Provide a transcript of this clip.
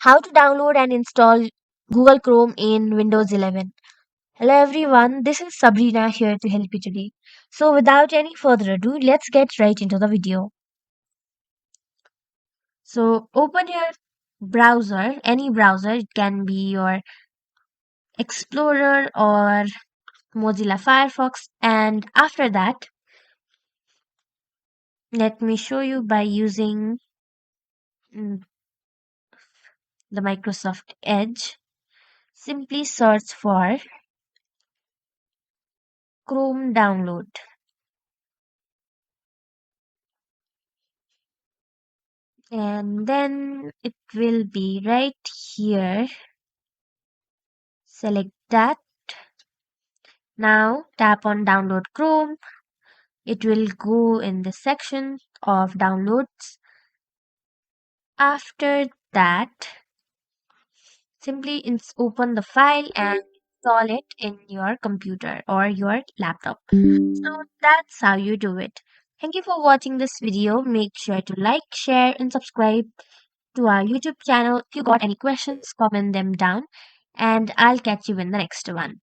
How to download and install Google Chrome in Windows 11. Hello everyone, this is Sabrina here to help you today. So without any further ado, let's get right into the video. So open your browser, any browser, it can be your Explorer or Mozilla Firefox, and after that, let me show you by using mm, the Microsoft Edge. Simply search for Chrome download. And then it will be right here. Select that. Now tap on download Chrome. It will go in the section of downloads. After that, simply open the file and install it in your computer or your laptop. So that's how you do it. Thank you for watching this video. Make sure to like, share and subscribe to our YouTube channel. If you got any questions, comment them down and I'll catch you in the next one.